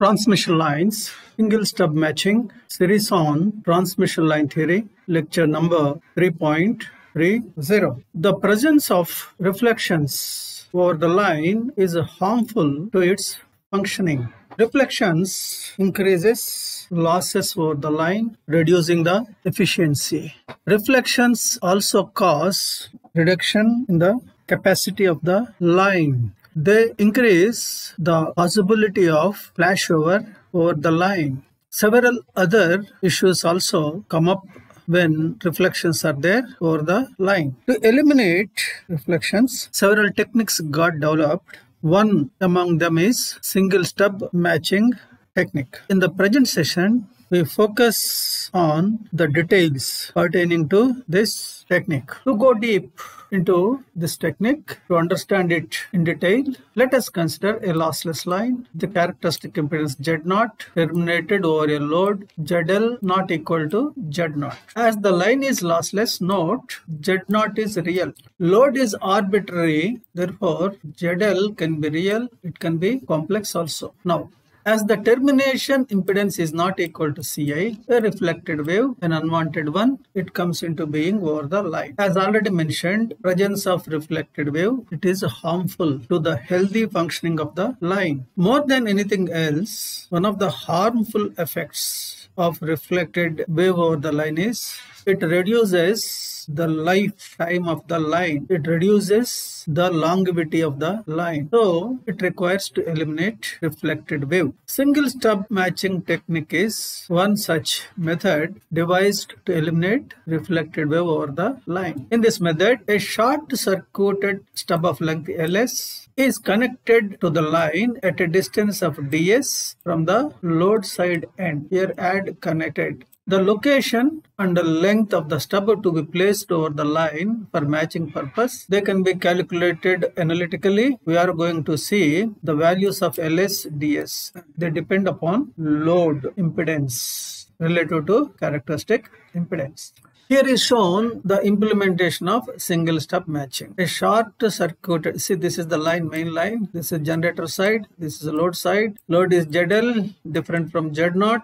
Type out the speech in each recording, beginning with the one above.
Transmission lines, single stub matching, series on transmission line theory, lecture number 3.30. The presence of reflections over the line is harmful to its functioning. Reflections increases losses over the line, reducing the efficiency. Reflections also cause reduction in the capacity of the line. They increase the possibility of flashover over the line. Several other issues also come up when reflections are there over the line. To eliminate reflections, several techniques got developed. One among them is single stub matching technique. In the present session, we focus on the details pertaining to this technique. To go deep into this technique, to understand it in detail, let us consider a lossless line. The characteristic impedance Z0 terminated over a load ZL not equal to Z0. As the line is lossless, note Z0 is real. Load is arbitrary, therefore ZL can be real, it can be complex also. Now, as the termination impedance is not equal to Ci, a reflected wave, an unwanted one, it comes into being over the line. As already mentioned, presence of reflected wave, it is harmful to the healthy functioning of the line. More than anything else, one of the harmful effects of reflected wave over the line is it reduces the lifetime of the line. It reduces the longevity of the line. So, it requires to eliminate reflected wave. Single stub matching technique is one such method devised to eliminate reflected wave over the line. In this method, a short-circuited stub of length Ls is connected to the line at a distance of ds from the load side end. Here add connected. The location and the length of the stub to be placed over the line for matching purpose, they can be calculated analytically. We are going to see the values of Ls, ds. They depend upon load impedance relative to characteristic impedance. Here is shown the implementation of single stub matching. A short circuited, see this is the line, main line, this is generator side, this is the load side. Load is ZL, different from Z0.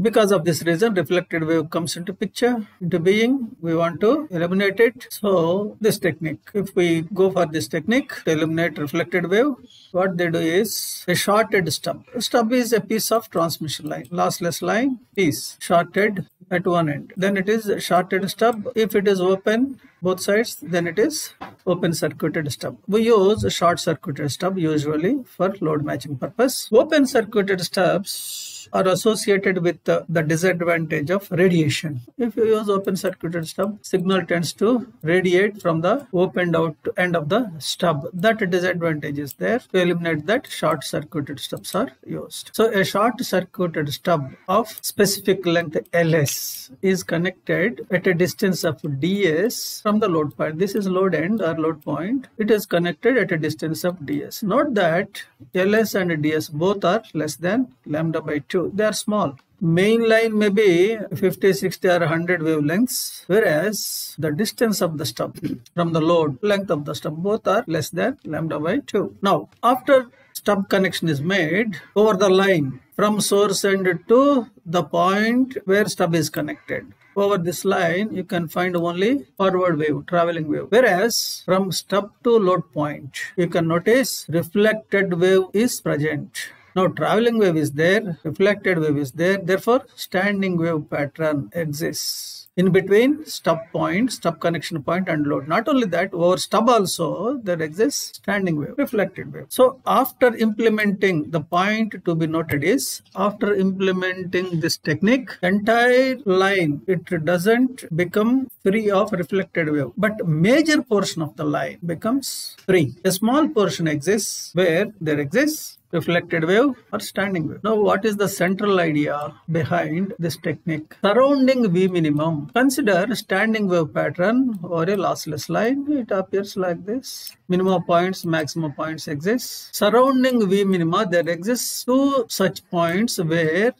Because of this reason, reflected wave comes into picture, into being. We want to eliminate it. So, this technique, if we go for this technique to eliminate reflected wave, what they do is a shorted stub. A stub is a piece of transmission line, lossless line is shorted at one end. Then it is a shorted stub. If it is open, both sides, then it is open circuited stub. We use a short circuited stub usually for load matching purpose. Open circuited stubs are associated with the disadvantage of radiation. If you use open circuited stub, signal tends to radiate from the opened out end of the stub. That disadvantage is there. To eliminate that, short circuited stubs are used. So a short circuited stub of specific length Ls is connected at a distance of ds from the load point. This is load end or load point. It is connected at a distance of ds. Note that Ls and ds both are less than lambda by 2. They are small. Main line may be 50, 60 or 100 wavelengths, whereas the distance of the stub from the load, length of the stub, both are less than lambda by 2. Now, after stub connection is made over the line from source end to the point where stub is connected, over this line, you can find only forward wave, traveling wave. Whereas from stub to load point, you can notice reflected wave is present. Now, traveling wave is there, reflected wave is there, therefore, standing wave pattern exists in between stub point, stub connection point and load. Not only that, over stub also, there exists standing wave, reflected wave. So, after implementing, the point to be noted is, after implementing this technique, entire line, it doesn't become free of reflected wave, but major portion of the line becomes free. A small portion exists where there exists reflected wave or standing wave. Now, what is the central idea behind this technique? Surrounding V minimum. Consider standing wave pattern or a lossless line. It appears like this. Minimum points, maximum points exist. Surrounding V minima, there exists two such points where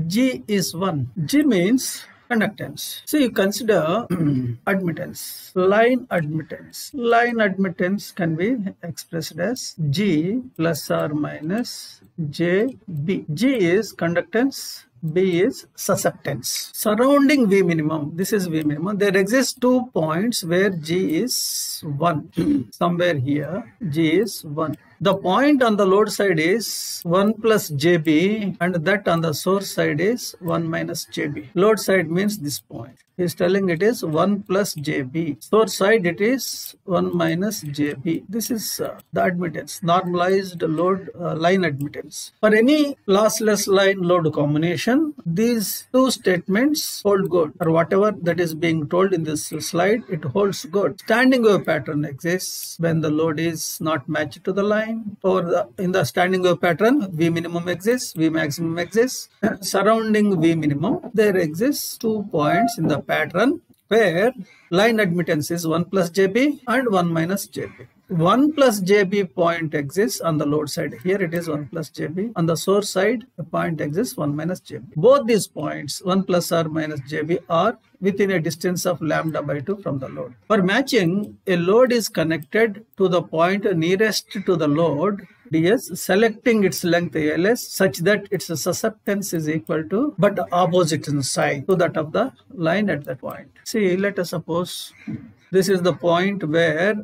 G is 1. G means conductance. So you consider admittance, line admittance. Line admittance can be expressed as G plus or minus JB. G is conductance, B is susceptance. Surrounding V minimum, this is V minimum. There exist 2 points where G is 1. Somewhere here, G is 1. The point on the load side is 1 plus JB, and that on the source side is 1 minus JB. Load side means this point. He is telling it is 1 plus JB. Source side it is 1 minus JB. This is the admittance, normalized load line admittance. For any lossless line load combination, these 2 statements hold good, or whatever that is being told in this slide, it holds good. Standing wave pattern exists when the load is not matched to the line, or in the standing wave pattern, V minimum exists, V maximum exists. Surrounding V minimum, there exists 2 points in the pattern where line admittance is 1 plus JB and 1 minus JB. 1 plus JB point exists on the load side. Here it is 1 plus JB. On the source side, the point exists 1 minus JB. Both these points, 1 plus or minus JB, are within a distance of lambda by 2 from the load. For matching, a load is connected to the point nearest to the load, ds, selecting its length ls such that its susceptance is equal to but opposite in sign to that of the line at that point. See, let us suppose this is the point where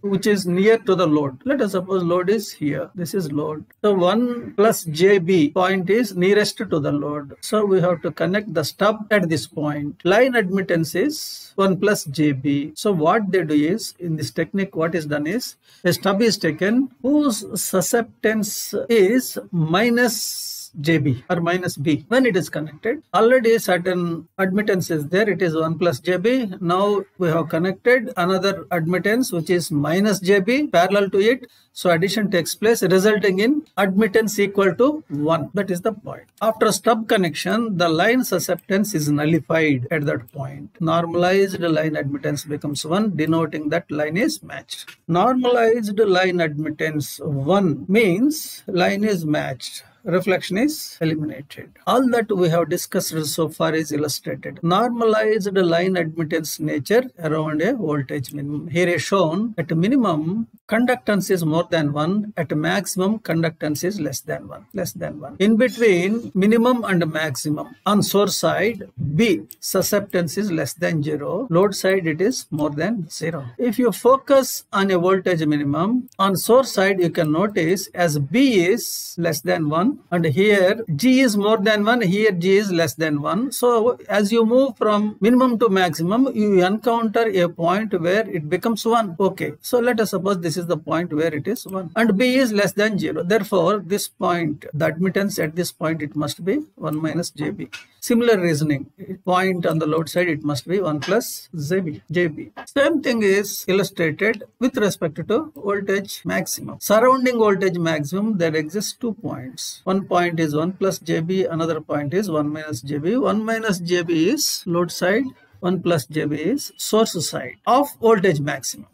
which is near to the load. Let us suppose load is here. This is load. So 1 plus JB point is nearest to the load. So we have to connect the stub at this point. Line admittance is 1 plus JB. So what they do is, in this technique, what is done is, a stub is taken whose susceptance is minus JB or minus B. When it is connected, already certain admittance is there, it is 1 plus JB. Now we have connected another admittance which is minus JB parallel to it. So addition takes place, resulting in admittance equal to 1. That is the point. After stub connection, the line susceptance is nullified at that point. Normalized line admittance becomes 1, denoting that line is matched. Normalized line admittance 1 means line is matched. Reflection is eliminated. All that we have discussed so far is illustrated. Normalized line admittance nature around a voltage minimum. Here is shown at minimum conductance is more than 1, at maximum conductance is less than 1. In between minimum and maximum, on source side B, susceptance is less than 0, load side it is more than 0. If you focus on a voltage minimum, on source side you can notice as B is less than 1, and here G is more than 1, here G is less than 1. So as you move from minimum to maximum, you encounter a point where it becomes 1. Okay, so let us suppose this is the point where it is 1 and B is less than 0. Therefore, this point, the admittance at this point, it must be 1 minus JB. Similar reasoning, point on the load side, it must be 1 plus JB. Same thing is illustrated with respect to voltage maximum. Surrounding voltage maximum, there exists 2 points. One point is 1 plus JB, another point is 1 minus JB. 1 minus JB is load side, 1 plus JB is source side of voltage maximum.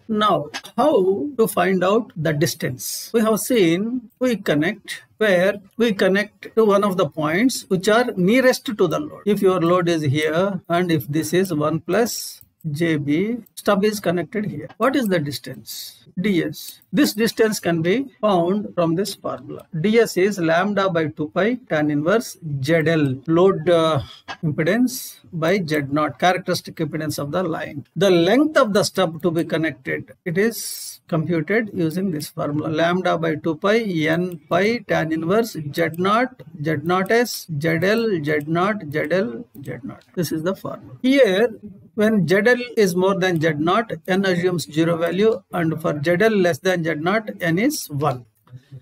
Now, how to find out the distance? We have seen we connect to one of the points which are nearest to the load. If your load is here and if this is 1 plus JB, stub is connected here. What is the distance? ds. This distance can be found from this formula. ds is lambda by 2 pi tan inverse ZL, load impedance by Z0, characteristic impedance of the line. The length of the stub to be connected, it is computed using this formula. Lambda by 2 pi n pi tan inverse Z0, Z0s, ZL, Z0, ZL, Z0. This is the formula. Here, when ZL is more than Z0, n assumes 0 value, and for ZL less than Z0, n is 1.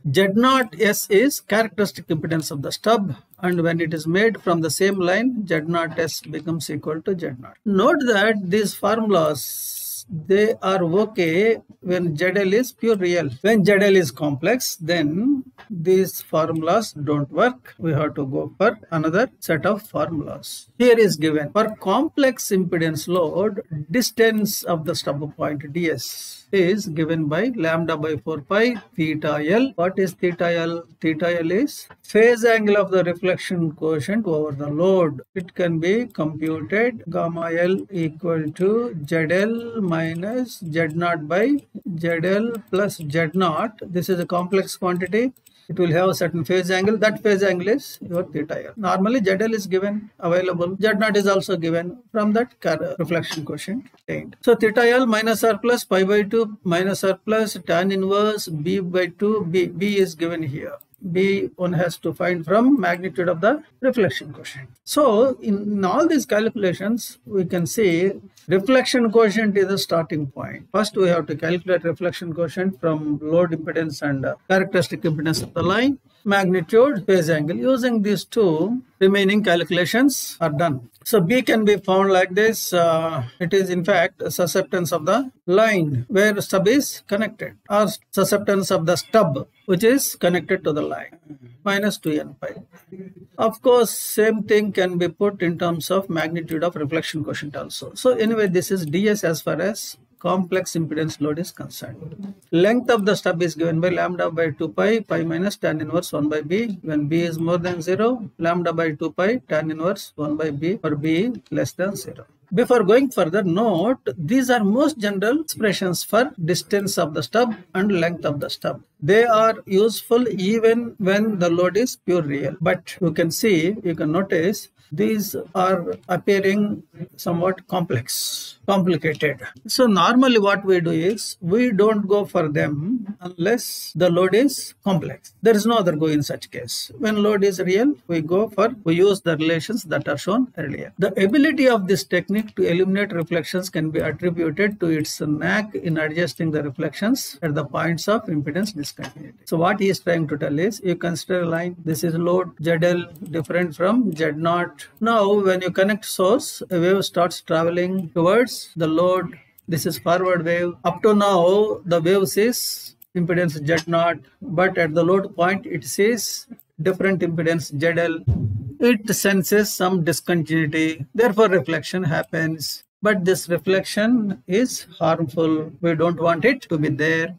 Z0s is characteristic impedance of the stub, and when it is made from the same line, Z0s becomes equal to Z0. Note that these formulas, they are okay when ZL is pure real. When ZL is complex, then these formulas don't work. We have to go for another set of formulas. Here is given for complex impedance load, distance of the stub point ds is given by lambda by 4 pi theta L. What is theta L? Theta L is phase angle of the reflection coefficient over the load. It can be computed gamma L equal to ZL minus Z0 by ZL plus Z0. This is a complex quantity. It will have a certain phase angle. That phase angle is your theta L. Normally ZL is given, available. Z0 is also given from that reflection quotient obtained. So theta L minus R plus pi by 2 minus R plus tan inverse B by 2. B is given here. B one has to find from magnitude of the reflection quotient. So in all these calculations, we can see reflection quotient is the starting point. First, we have to calculate reflection quotient from load impedance and characteristic impedance of the line, magnitude, phase angle. Using these two, remaining calculations are done. So B can be found like this. It is in fact susceptance of the line where stub is connected, or susceptance of the stub which is connected to the line, minus 2n pi. Of course, same thing can be put in terms of magnitude of reflection quotient also. So anyway, this is ds as far as complex impedance load is concerned. Length of the stub is given by lambda by 2 pi, pi minus tan inverse 1 by b. When b is more than 0, lambda by 2 pi, tan inverse 1 by b, or b less than 0. Before going further, note these are most general expressions for distance of the stub and length of the stub. They are useful even when the load is pure real. But you can see, you can notice, these are appearing somewhat complicated. So normally what we do is, we don't go for them unless the load is complex. There is no other go in such case. When load is real, we use the relations that are shown earlier. The ability of this technique to eliminate reflections can be attributed to its knack in adjusting the reflections at the points of impedance discontinuity. So what he is trying to tell is, you consider a line, this is load ZL different from Z0. Now when you connect source, a wave starts traveling towards the load. This is forward wave. Up to now, the wave sees impedance Z0, but at the load point, it sees different impedance ZL. It senses some discontinuity. Therefore, reflection happens. But this reflection is harmful. We don't want it to be there.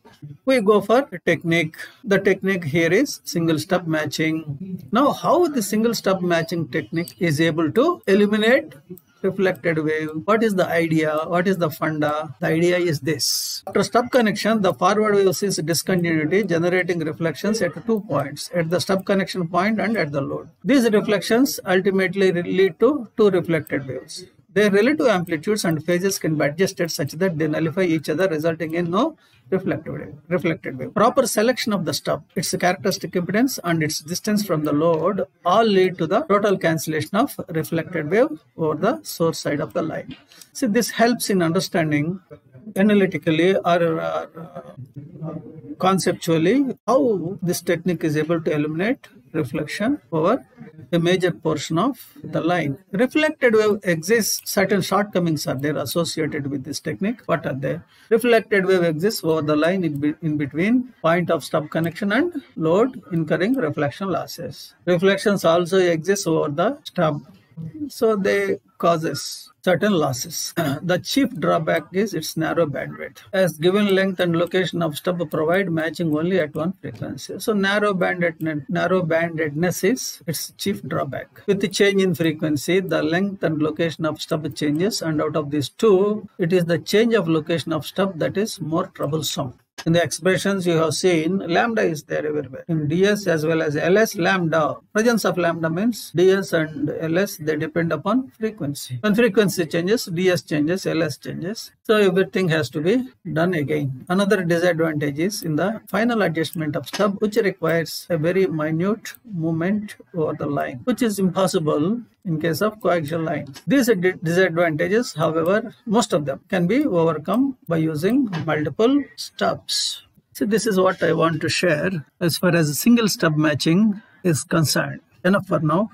We go for a technique. The technique here is single stub matching. Now, how the single stub matching technique is able to eliminate reflected wave? What is the idea? What is the funda? The idea is this. After stub connection, the forward wave sees discontinuity, generating reflections at 2 points, at the stub connection point and at the load. These reflections ultimately lead to 2 reflected waves. Their relative amplitudes and phases can be adjusted such that they nullify each other, resulting in no reflected wave. Proper selection of the stub, its characteristic impedance and its distance from the load all lead to the total cancellation of reflected wave over the source side of the line. See, this helps in understanding analytically or conceptually how this technique is able to eliminate reflection over a major portion of the line. Reflected wave exists, certain shortcomings are there associated with this technique. What are they? Reflected wave exists over the line in between point of stub connection and load, incurring reflection losses. Reflections also exist over the stub, so they causes certain losses. The chief drawback is its narrow bandwidth, as given length and location of stub provide matching only at one frequency. So narrow bandedness is its chief drawback. With the change in frequency, the length and location of stub changes, and out of these two, it is the change of location of stub that is more troublesome. In the expressions you have seen, lambda is there everywhere. In ds as well as ls, lambda. Presence of lambda means ds and ls, they depend upon frequency. When frequency changes, ds changes, ls changes. So everything has to be done again. Another disadvantage is in the final adjustment of stub, which requires a very minute movement over the line, which is impossible in case of coaxial lines. These disadvantages, however, most of them can be overcome by using multiple stubs. So this is what I want to share as far as single stub matching is concerned. Enough for now.